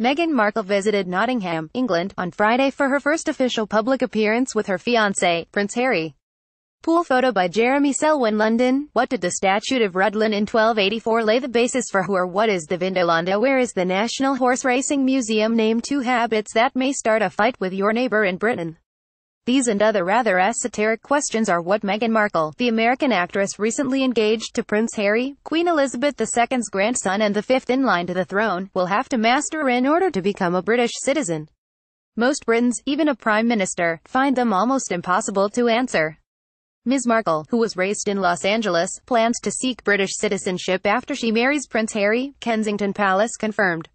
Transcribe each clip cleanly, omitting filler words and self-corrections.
Meghan Markle visited Nottingham, England, on Friday for her first official public appearance with her fiancé, Prince Harry. Pool photo by Jeremy Selwyn LONDON. What did the Statute of Rhuddlan in 1284 lay the basis for? Who or what is the Vindolanda? Where is the National Horseracing Museum? Name 2 habits that may start a fight with your neighbor in Britain. These and other rather esoteric questions are what Meghan Markle, the American actress recently engaged to Prince Harry, Queen Elizabeth II's grandson and the 5th in line to the throne, will have to master in order to become a British citizen. Most Britons, even a Prime Minister, find them almost impossible to answer. Ms. Markle, who was raised in Los Angeles, plans to seek British citizenship after she marries Prince Harry, Kensington Palace confirmed.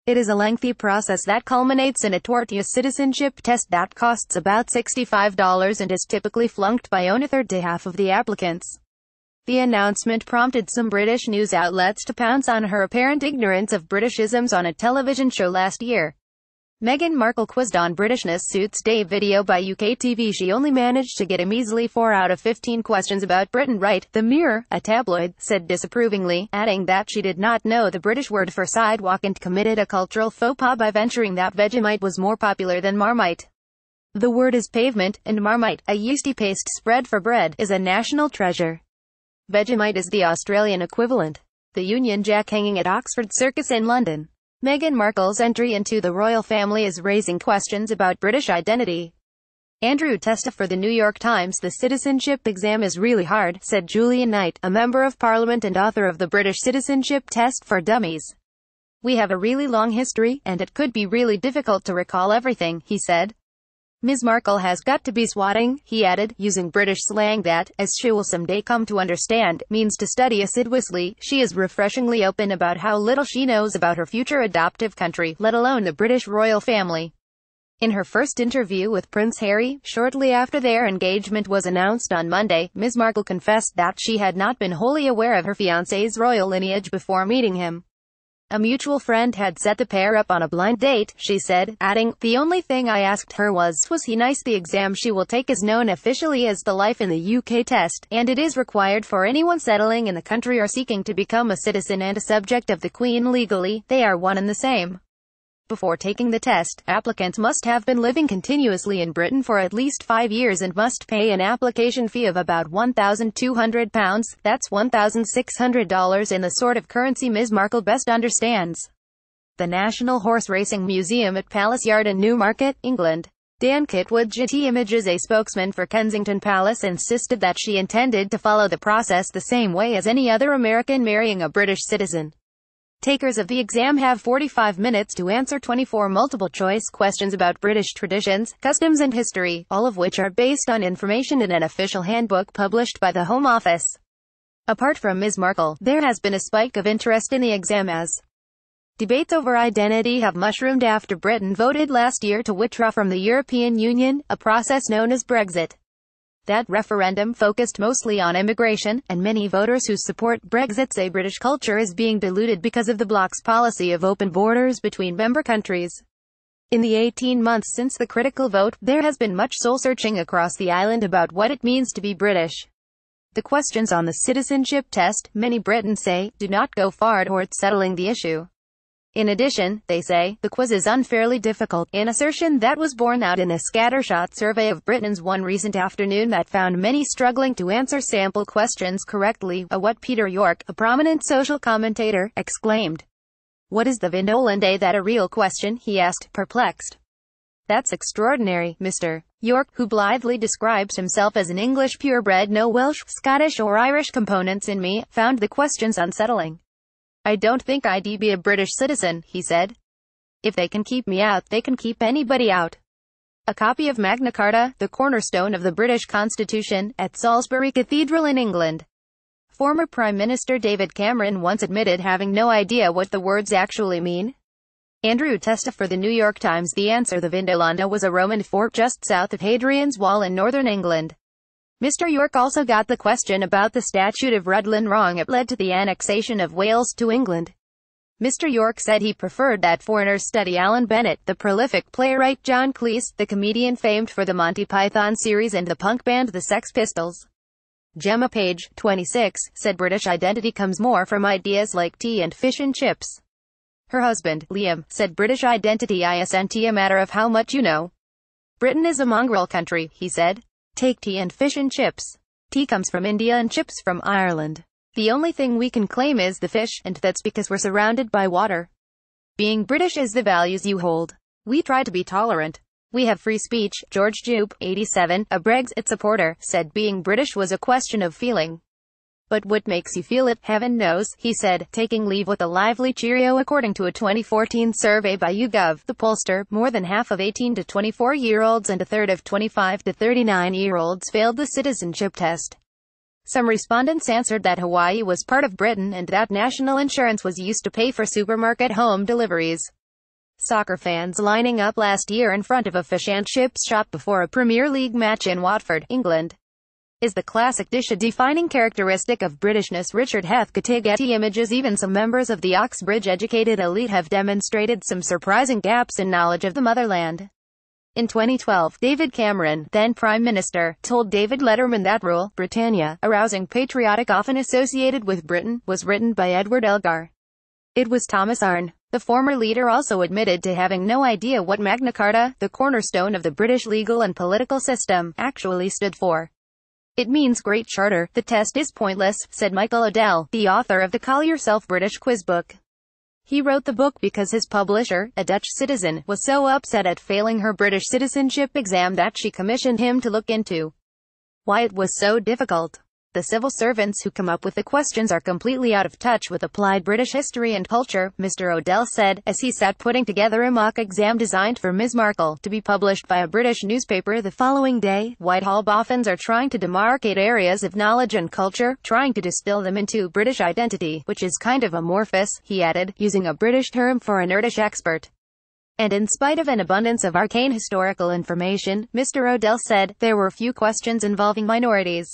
It is a lengthy process that culminates in a tortuous citizenship test that costs about $65 and is typically flunked by only a third to half of the applicants. The announcement prompted some British news outlets to pounce on her apparent ignorance of Britishisms on a television show last year. Meghan Markle quizzed on Britishness suits Dave video by UK TV. She only managed to get a measly 4 out of 15 questions about Britain right, The Mirror, a tabloid, said disapprovingly, adding that she did not know the British word for sidewalk and committed a cultural faux pas by venturing that Vegemite was more popular than Marmite. The word is pavement, and Marmite, a yeasty paste spread for bread, is a national treasure. Vegemite is the Australian equivalent. The Union Jack hanging at Oxford Circus in London. Meghan Markle's entry into the royal family is raising questions about British identity. Andrew testified for the New York Times. The citizenship exam is really hard, said Julian Knight, a member of Parliament and author of the British Citizenship Test for Dummies. We have a really long history, and it could be really difficult to recall everything, he said. Ms. Markle has got to be swatting, he added, using British slang that, as she will someday come to understand, means to study assiduously. She is refreshingly open about how little she knows about her future adoptive country, let alone the British royal family. In her first interview with Prince Harry, shortly after their engagement was announced on Monday, Ms. Markle confessed that she had not been wholly aware of her fiancé's royal lineage before meeting him. A mutual friend had set the pair up on a blind date, she said, adding, "The only thing I asked her was he nice?" The exam she will take is known officially as the Life in the UK test, and it is required for anyone settling in the country or seeking to become a citizen and a subject of the Queen legally. They are one and the same. Before taking the test, applicants must have been living continuously in Britain for at least 5 years and must pay an application fee of about £1,200, that's $1,600 in the sort of currency Ms. Markle best understands. The National Horseracing Museum at Palace Yard in Newmarket, England. Dan Kitwood, Getty Images. A spokesman for Kensington Palace insisted that she intended to follow the process the same way as any other American marrying a British citizen. Takers of the exam have 45 minutes to answer 24 multiple-choice questions about British traditions, customs and history, all of which are based on information in an official handbook published by the Home Office. Apart from Ms. Markle, there has been a spike of interest in the exam as debates over identity have mushroomed after Britain voted last year to withdraw from the European Union, a process known as Brexit. That referendum focused mostly on immigration, and many voters who support Brexit say British culture is being diluted because of the bloc's policy of open borders between member countries. In the 18 months since the critical vote, there has been much soul-searching across the island about what it means to be British. The questions on the citizenship test, many Britons say, do not go far towards settling the issue. In addition, they say, the quiz is unfairly difficult, an assertion that was borne out in a scattershot survey of Britons one recent afternoon that found many struggling to answer sample questions correctly. What Peter York, a prominent social commentator, exclaimed. "What is the Vindolanda? That a real question?" he asked, perplexed. "That's extraordinary, Mr. York," who blithely describes himself as an English purebred, no Welsh, Scottish or Irish components in me, found the questions unsettling. "I don't think I'd be a British citizen," he said. "If they can keep me out, they can keep anybody out." A copy of Magna Carta, the cornerstone of the British Constitution, at Salisbury Cathedral in England. Former Prime Minister David Cameron once admitted having no idea what the words actually mean. Andrew testified for the New York Times. The answer: the Vindolanda was a Roman fort just south of Hadrian's Wall in northern England. Mr. York also got the question about the Statute of Rhuddlan wrong. It led to the annexation of Wales to England. Mr. York said he preferred that foreigners study Alan Bennett, the prolific playwright John Cleese, the comedian famed for the Monty Python series, and the punk band the Sex Pistols. Gemma Page, 26, said British identity comes more from ideas like tea and fish and chips. Her husband, Liam, said British identity isn't a matter of how much you know. Britain is a mongrel country, he said. Take tea and fish and chips. Tea comes from India and chips from Ireland. The only thing we can claim is the fish, and that's because we're surrounded by water. Being British is the values you hold. We try to be tolerant. We have free speech. George Jupe, 87, a Brexit supporter, said being British was a question of feeling. But what makes you feel it, heaven knows, he said, taking leave with a lively cheerio. According to a 2014 survey by YouGov, the pollster, more than half of 18 to 24-year-olds and a third of 25 to 39-year-olds failed the citizenship test. Some respondents answered that Hawaii was part of Britain and that national insurance was used to pay for supermarket home deliveries. Soccer fans lining up last year in front of a fish and chips shop before a Premier League match in Watford, England. Is the classic dish a defining characteristic of Britishness? Richard Heathcote, Getty Images. Even some members of the Oxbridge-educated elite have demonstrated some surprising gaps in knowledge of the motherland. In 2012, David Cameron, then Prime Minister, told David Letterman that Rule Britannia, a rousing patriotic often associated with Britain, was written by Edward Elgar. It was Thomas Arne. The former leader also admitted to having no idea what Magna Carta, the cornerstone of the British legal and political system, actually stood for. It means Great Charter. The test is pointless, said Michael Odell, the author of the Call Yourself British quiz book. He wrote the book because his publisher, a Dutch citizen, was so upset at failing her British citizenship exam that she commissioned him to look into why it was so difficult. The civil servants who come up with the questions are completely out of touch with applied British history and culture, Mr. Odell said, as he sat putting together a mock exam designed for Ms. Markle, to be published by a British newspaper the following day. Whitehall boffins are trying to demarcate areas of knowledge and culture, trying to distill them into British identity, which is kind of amorphous, he added, using a British term for a nerdish expert. And in spite of an abundance of arcane historical information, Mr. Odell said, there were few questions involving minorities.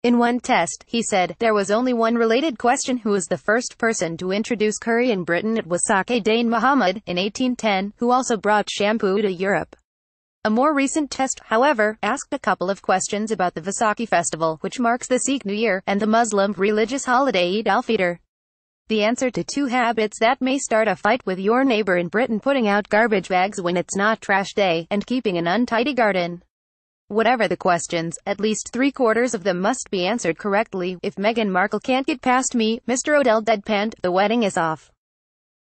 In one test, he said, there was only one related question: who was the first person to introduce curry in Britain? It was Sake Dane Muhammad, in 1810, who also brought shampoo to Europe. A more recent test, however, asked a couple of questions about the Vaisakhi festival, which marks the Sikh New Year, and the Muslim religious holiday Eid al-Fitr. The answer to two habits that may start a fight with your neighbor in Britain: putting out garbage bags when it's not trash day, and keeping an untidy garden. Whatever the questions, at least 3/4 of them must be answered correctly. If Meghan Markle can't get past me, Mr. Odell deadpanned, the wedding is off.